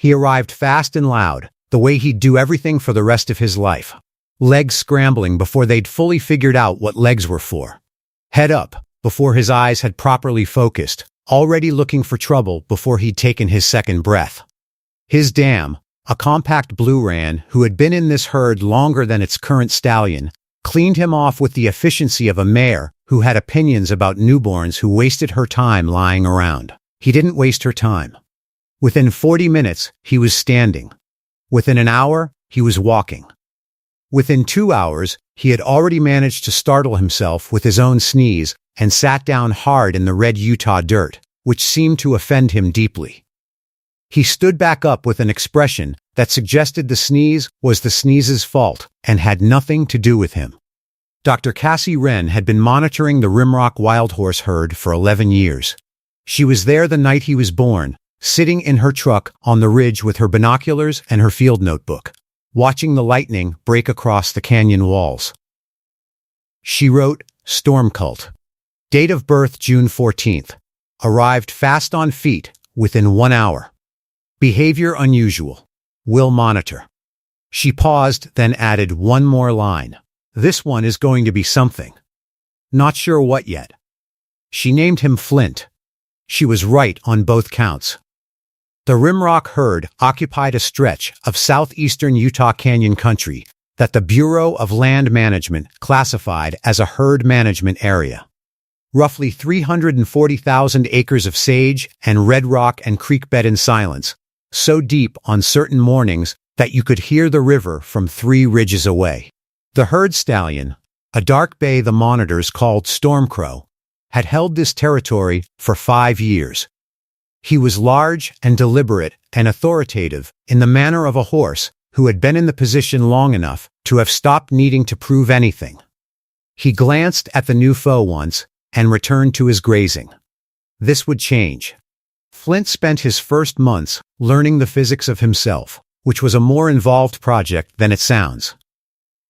He arrived fast and loud, the way he'd do everything for the rest of his life. Legs scrambling before they'd fully figured out what legs were for. Head up, before his eyes had properly focused, already looking for trouble before he'd taken his second breath. His dam, a compact blue ran who had been in this herd longer than its current stallion, cleaned him off with the efficiency of a mare who had opinions about newborns who wasted her time lying around. He didn't waste her time. Within 40 minutes, he was standing. Within an hour, he was walking. Within 2 hours, he had already managed to startle himself with his own sneeze and sat down hard in the red Utah dirt, which seemed to offend him deeply. He stood back up with an expression that suggested the sneeze was the sneeze's fault and had nothing to do with him. Dr. Cassie Wren had been monitoring the Rimrock wild horse herd for 11 years. She was there the night he was born, sitting in her truck on the ridge with her binoculars and her field notebook, watching the lightning break across the canyon walls. She wrote, Storm Colt. Date of birth June 14th. Arrived fast on feet within 1 hour. Behavior unusual. Will monitor. She paused, then added one more line. This one is going to be something. Not sure what yet. She named him Flint. She was right on both counts. The Rimrock herd occupied a stretch of southeastern Utah Canyon country that the Bureau of Land Management classified as a herd management area. Roughly 340,000 acres of sage and red rock and creek bed in silence, so deep on certain mornings that you could hear the river from 3 ridges away. The herd stallion, a dark bay the monitors called Stormcrow, had held this territory for 5 years. He was large and deliberate and authoritative in the manner of a horse who had been in the position long enough to have stopped needing to prove anything. He glanced at the new foe once and returned to his grazing. This would change. Flint spent his first months learning the physics of himself, which was a more involved project than it sounds.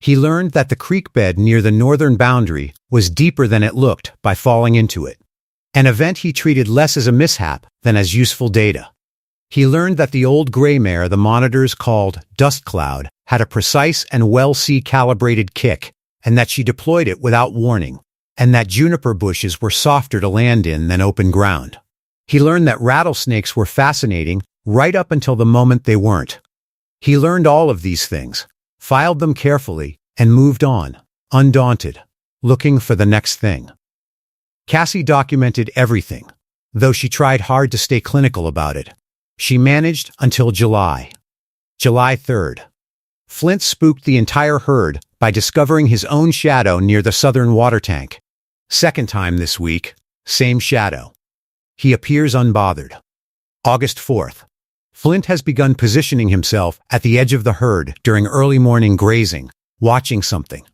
He learned that the creek bed near the northern boundary was deeper than it looked by falling into it, an event he treated less as a mishap than as useful data. He learned that the old gray mare the monitors called Dust Cloud had a precise and well-calibrated kick, and that she deployed it without warning, and that juniper bushes were softer to land in than open ground. He learned that rattlesnakes were fascinating right up until the moment they weren't. He learned all of these things, filed them carefully, and moved on, undaunted, looking for the next thing. Cassie documented everything, though she tried hard to stay clinical about it. She managed until July. July 3rd. Flint spooked the entire herd by discovering his own shadow near the southern water tank. Second time this week, same shadow. He appears unbothered. August 4th. Flint has begun positioning himself at the edge of the herd during early morning grazing, watching something.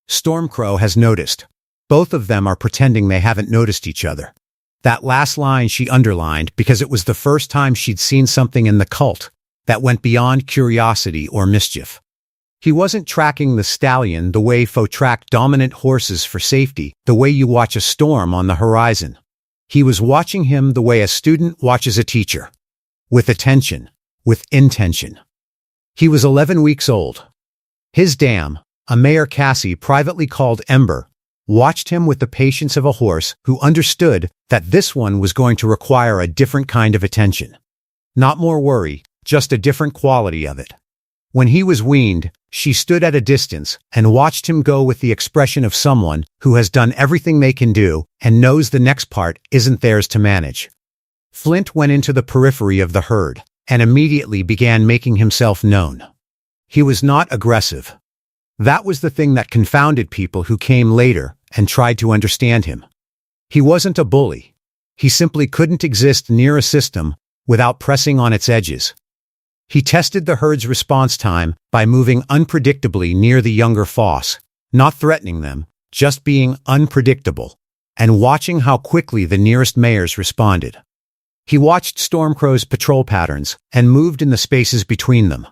Stormcrow has noticed. Both of them are pretending they haven't noticed each other. That last line she underlined because it was the first time she'd seen something in the cult that went beyond curiosity or mischief. He wasn't tracking the stallion the way foe track dominant horses for safety, the way you watch a storm on the horizon. He was watching him the way a student watches a teacher. With attention, with intention. He was 11 weeks old. His dam, a mare Cassie privately called Ember, watched him with the patience of a horse who understood that this one was going to require a different kind of attention. Not more worry, just a different quality of it. When he was weaned, she stood at a distance and watched him go with the expression of someone who has done everything they can do and knows the next part isn't theirs to manage. Flint went into the periphery of the herd and immediately began making himself known. He was not aggressive. That was the thing that confounded people who came later and tried to understand him. He wasn't a bully. He simply couldn't exist near a system without pressing on its edges. He tested the herd's response time by moving unpredictably near the younger foss, not threatening them, just being unpredictable, and watching how quickly the nearest mares responded. He watched Stormcrow's patrol patterns and moved in the spaces between them.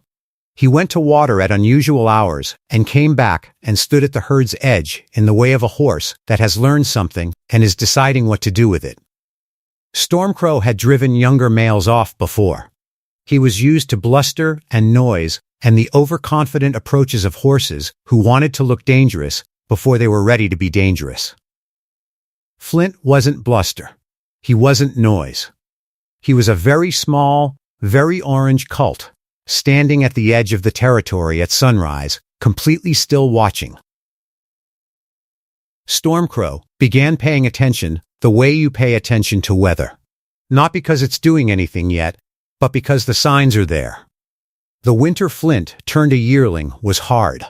He went to water at unusual hours and came back and stood at the herd's edge in the way of a horse that has learned something and is deciding what to do with it. Stormcrow had driven younger males off before. He was used to bluster and noise and the overconfident approaches of horses who wanted to look dangerous before they were ready to be dangerous. Flint wasn't bluster. He wasn't noise. He was a very small, very orange colt, standing at the edge of the territory at sunrise, completely still watching. Stormcrow began paying attention the way you pay attention to weather. Not because it's doing anything yet, but because the signs are there. The winter Flint turned a yearling was hard.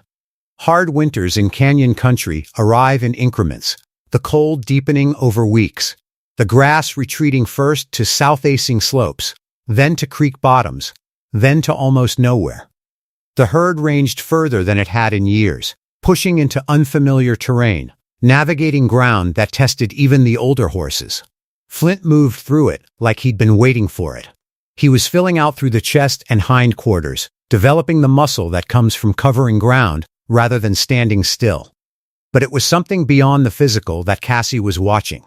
Hard winters in canyon country arrive in increments, the cold deepening over weeks, the grass retreating first to south-facing slopes, then to creek bottoms, then to almost nowhere. The herd ranged further than it had in years, pushing into unfamiliar terrain, navigating ground that tested even the older horses. Flint moved through it like he'd been waiting for it. He was filling out through the chest and hindquarters, developing the muscle that comes from covering ground rather than standing still. But it was something beyond the physical that Cassie was watching.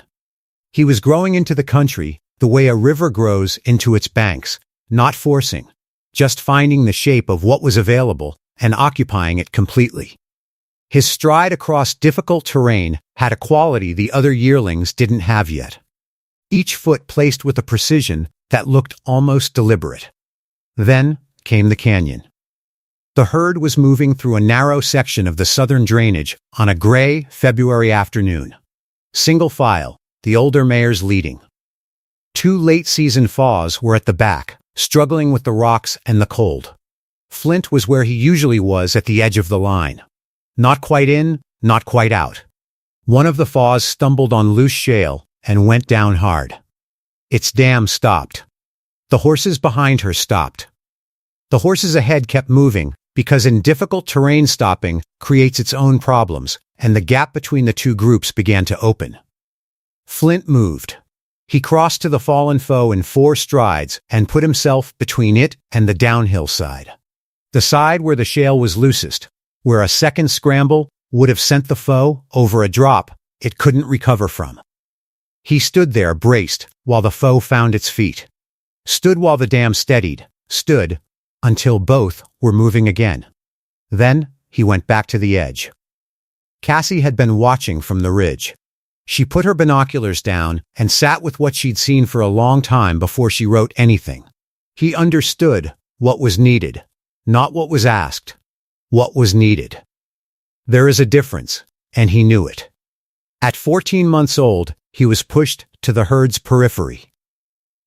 He was growing into the country the way a river grows into its banks, not forcing, just finding the shape of what was available and occupying it completely. His stride across difficult terrain had a quality the other yearlings didn't have yet. Each foot placed with a precision that looked almost deliberate. Then came the canyon. The herd was moving through a narrow section of the southern drainage on a gray February afternoon. Single file, the older mares leading. Two late-season faws were at the back, struggling with the rocks and the cold. Flint was where he usually was at the edge of the line. Not quite in, not quite out. One of the faws stumbled on loose shale and went down hard. Its dam stopped. The horses behind her stopped. The horses ahead kept moving because in difficult terrain stopping creates its own problems, and the gap between the two groups began to open. Flint moved. He crossed to the fallen foe in 4 strides and put himself between it and the downhill side. The side where the shale was loosest, where a second scramble would have sent the foe over a drop it couldn't recover from. He stood there braced while the foe found its feet. Stood while the dam steadied, stood until both were moving again. Then he went back to the edge. Cassie had been watching from the ridge. She put her binoculars down and sat with what she'd seen for a long time before she wrote anything. He understood what was needed, not what was asked, what was needed. There is a difference, and he knew it. At 14 months old, he was pushed to the herd's periphery.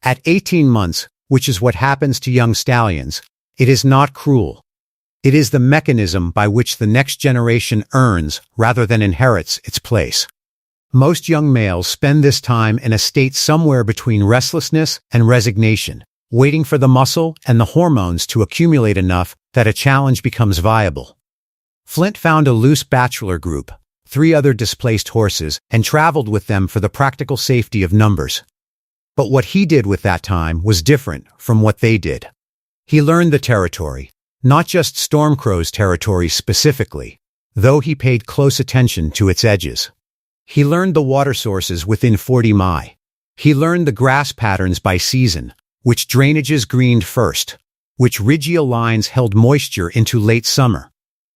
At 18 months, which is what happens to young stallions, it is not cruel. It is the mechanism by which the next generation earns rather than inherits its place. Most young males spend this time in a state somewhere between restlessness and resignation, waiting for the muscle and the hormones to accumulate enough that a challenge becomes viable. Flint found a loose bachelor group, 3 other displaced horses, and traveled with them for the practical safety of numbers. But what he did with that time was different from what they did. He learned the territory, not just Stormcrow's territory specifically, though he paid close attention to its edges. He learned the water sources within 40 mi. He learned the grass patterns by season, which drainages greened first, which ridgeal lines held moisture into late summer,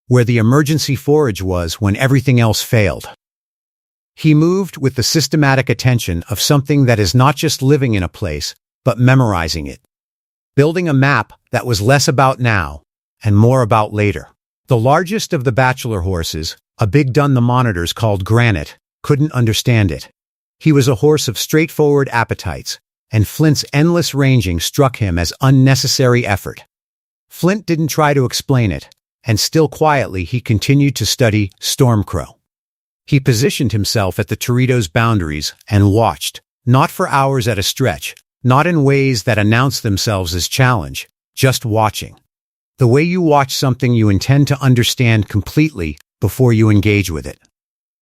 where the emergency forage was when everything else failed. He moved with the systematic attention of something that is not just living in a place, but memorizing it. Building a map that was less about now and more about later. The largest of the bachelor horses, a big dun the monitors called Granite, couldn't understand it. He was a horse of straightforward appetites, and Flint's endless ranging struck him as unnecessary effort. Flint didn't try to explain it, and still quietly he continued to study Stormcrow. He positioned himself at the Torito's boundaries and watched, not for hours at a stretch, not in ways that announced themselves as challenge, just watching. The way you watch something you intend to understand completely before you engage with it.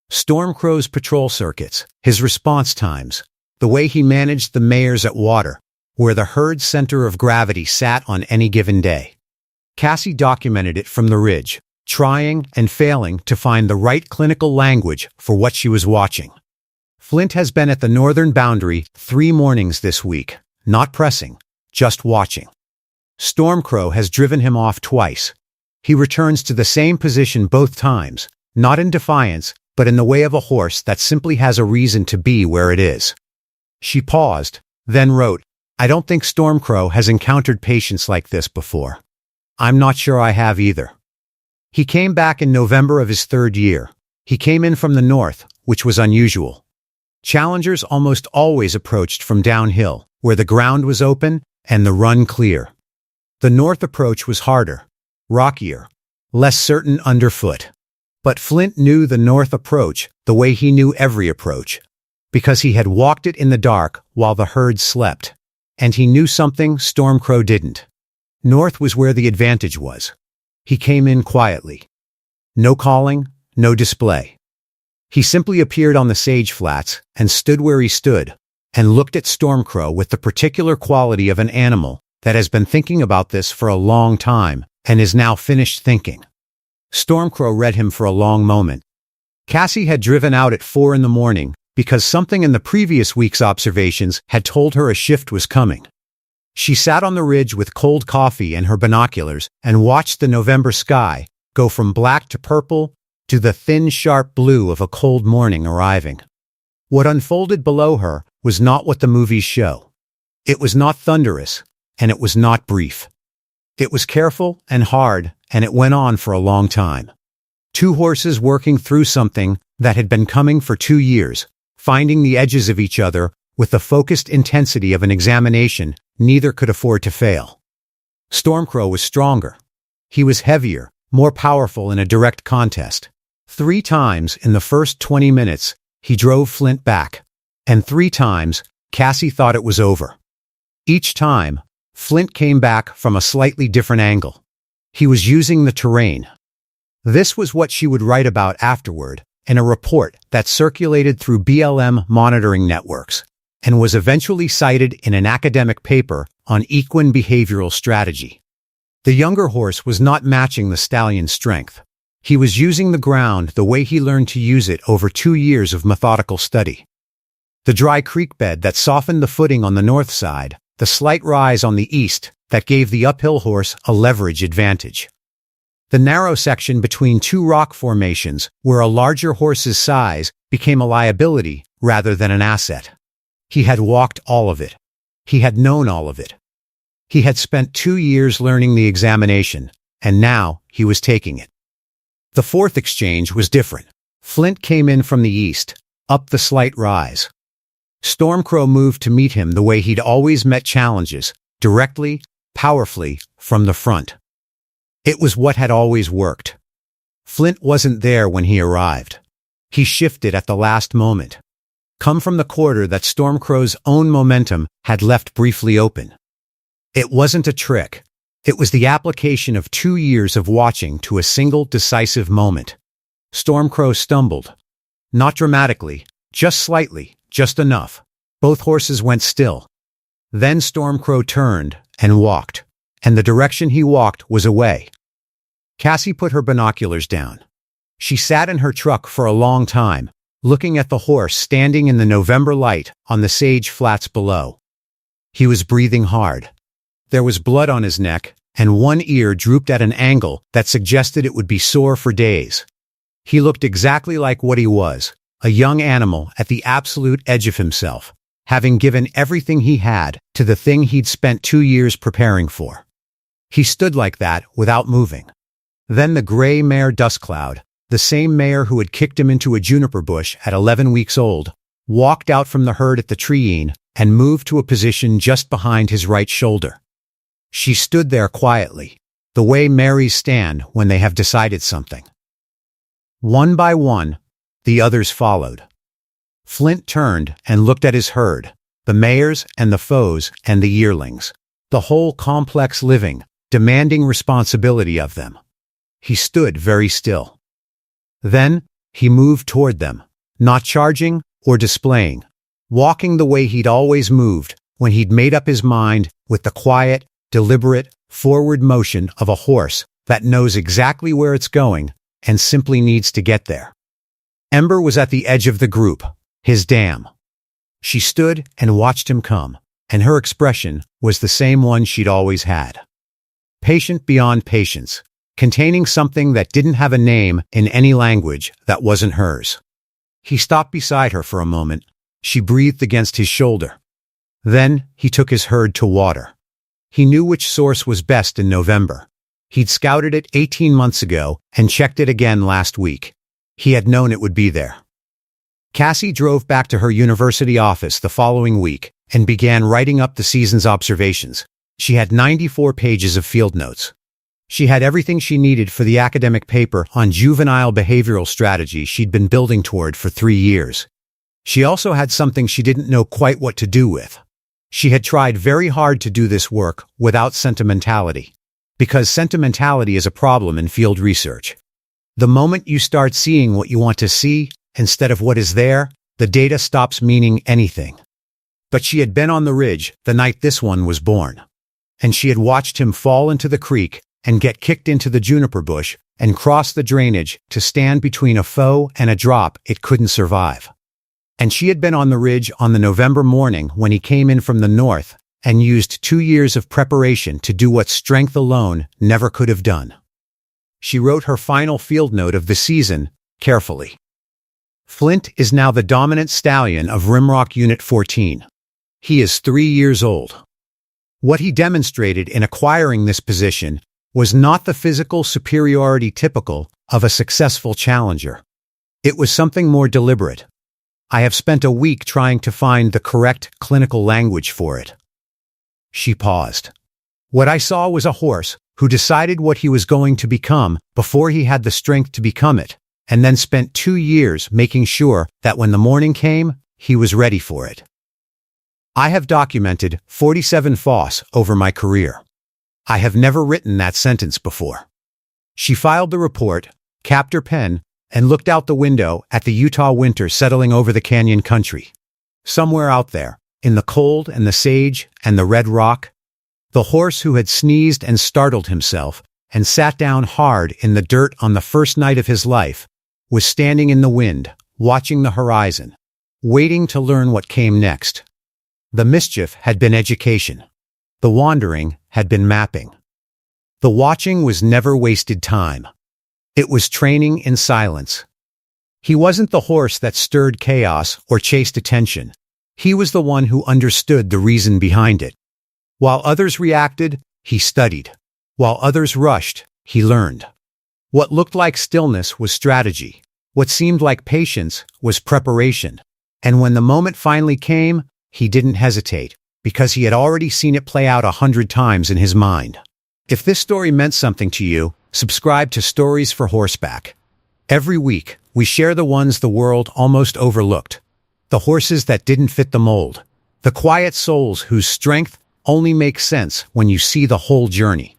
Stormcrow's patrol circuits, his response times, the way he managed the mares at water, where the herd's center of gravity sat on any given day. Cassie documented it from the ridge, trying and failing to find the right clinical language for what she was watching. Flint has been at the northern boundary 3 mornings this week, not pressing, just watching. Stormcrow has driven him off twice. He returns to the same position both times, not in defiance, but in the way of a horse that simply has a reason to be where it is. She paused, then wrote, I don't think Stormcrow has encountered patience like this before. I'm not sure I have either. He came back in November of his third year. He came in from the north, which was unusual. Challengers almost always approached from downhill, where the ground was open and the run clear. The north approach was harder, rockier, less certain underfoot. But Flint knew the north approach the way he knew every approach, because he had walked it in the dark while the herd slept. And he knew something Stormcrow didn't. North was where the advantage was. He came in quietly. No calling, no display. He simply appeared on the sage flats and stood where he stood and looked at Stormcrow with the particular quality of an animal that has been thinking about this for a long time and is now finished thinking. Stormcrow read him for a long moment. Cassie had driven out at 4 a.m. because something in the previous week's observations had told her a shift was coming. She sat on the ridge with cold coffee and her binoculars and watched the November sky go from black to purple to the thin, sharp blue of a cold morning arriving. What unfolded below her was not what the movies show. It was not thunderous, and it was not brief. It was careful and hard, and it went on for a long time. Two horses working through something that had been coming for 2 years, finding the edges of each other with the focused intensity of an examination neither could afford to fail. Stormcrow was stronger. He was heavier, more powerful in a direct contest. 3 times in the first 20 minutes, he drove Flint back, and 3 times, Cassie thought it was over. Each time, Flint came back from a slightly different angle. He was using the terrain. This was what she would write about afterward in a report that circulated through BLM monitoring networks and was eventually cited in an academic paper on equine behavioral strategy. The younger horse was not matching the stallion's strength. He was using the ground the way he learned to use it over 2 years of methodical study. The dry creek bed that softened the footing on the north side, the slight rise on the east that gave the uphill horse a leverage advantage. The narrow section between 2 rock formations where a larger horse's size became a liability rather than an asset. He had walked all of it. He had known all of it. He had spent 2 years learning the examination, and now he was taking it. The fourth exchange was different. Flint came in from the east, up the slight rise. Stormcrow moved to meet him the way he'd always met challenges, directly, powerfully, from the front. It was what had always worked. Flint wasn't there when he arrived. He shifted at the last moment. Come from the quarter that Stormcrow's own momentum had left briefly open. It wasn't a trick. It was the application of 2 years of watching to a single decisive moment. Stormcrow stumbled. Not dramatically, just slightly, just enough. Both horses went still. Then Stormcrow turned and walked, and the direction he walked was away. Cassie put her binoculars down. She sat in her truck for a long time, looking at the horse standing in the November light on the sage flats below. He was breathing hard. There was blood on his neck, and one ear drooped at an angle that suggested it would be sore for days. He looked exactly like what he was, a young animal at the absolute edge of himself, having given everything he had to the thing he'd spent 2 years preparing for. He stood like that without moving. Then the gray mare dust cloud, the same mare who had kicked him into a juniper bush at 11 weeks old, walked out from the herd at the treeing and moved to a position just behind his right shoulder. She stood there quietly, the way mares stand when they have decided something. One by one, the others followed. Flint turned and looked at his herd, the mares and the foals and the yearlings, the whole complex living, demanding responsibility of them. He stood very still. Then he moved toward them, not charging or displaying, walking the way he'd always moved when he'd made up his mind with the quiet, deliberate, forward motion of a horse that knows exactly where it's going and simply needs to get there. Ember was at the edge of the group, his dam. She stood and watched him come, and her expression was the same one she'd always had. patient beyond patience, containing something that didn't have a name in any language that wasn't hers. He stopped beside her for a moment. She breathed against his shoulder. Then he took his herd to water. He knew which source was best in November. He'd scouted it 18 months ago and checked it again last week. He had known it would be there. Cassie drove back to her university office the following week and began writing up the season's observations. She had 94 pages of field notes. She had everything she needed for the academic paper on juvenile behavioral strategy she'd been building toward for 3 years. She also had something she didn't know quite what to do with. She had tried very hard to do this work without sentimentality, because sentimentality is a problem in field research. The moment you start seeing what you want to see instead of what is there, the data stops meaning anything. But she had been on the ridge the night this one was born, and she had watched him fall into the creek and get kicked into the juniper bush and cross the drainage to stand between a foe and a drop it couldn't survive. And she had been on the ridge on the November morning when he came in from the north and used 2 years of preparation to do what strength alone never could have done. She wrote her final field note of the season carefully. Flint is now the dominant stallion of Rimrock Unit 14. He is 3 years old. What he demonstrated in acquiring this position was not the physical superiority typical of a successful challenger. It was something more deliberate. I have spent a week trying to find the correct clinical language for it. She paused. What I saw was a horse who decided what he was going to become before he had the strength to become it, and then spent 2 years making sure that when the morning came, he was ready for it. I have documented 47 FOSS over my career. I have never written that sentence before. She filed the report, capped her pen, and looked out the window at the Utah winter settling over the canyon country. Somewhere out there, in the cold and the sage and the red rock, the horse who had sneezed and startled himself and sat down hard in the dirt on the first night of his life was standing in the wind, watching the horizon, waiting to learn what came next. The mischief had been education. The wandering had been mapping. The watching was never wasted time. It was training in silence. He wasn't the horse that stirred chaos or chased attention. He was the one who understood the reason behind it. While others reacted, he studied. While others rushed, he learned. What looked like stillness was strategy. What seemed like patience was preparation. And when the moment finally came, he didn't hesitate, because he had already seen it play out 100 times in his mind. If this story meant something to you, subscribe to Stories for Horseback. Every week, we share the ones the world almost overlooked. The horses that didn't fit the mold. The quiet souls whose strength only makes sense when you see the whole journey.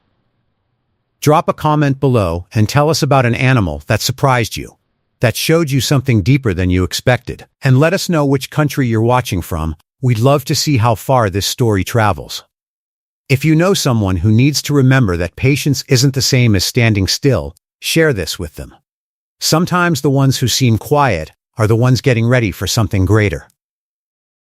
Drop a comment below and tell us about an animal that surprised you, that showed you something deeper than you expected, and let us know which country you're watching from. We'd love to see how far this story travels. If you know someone who needs to remember that patience isn't the same as standing still, share this with them. Sometimes the ones who seem quiet are the ones getting ready for something greater.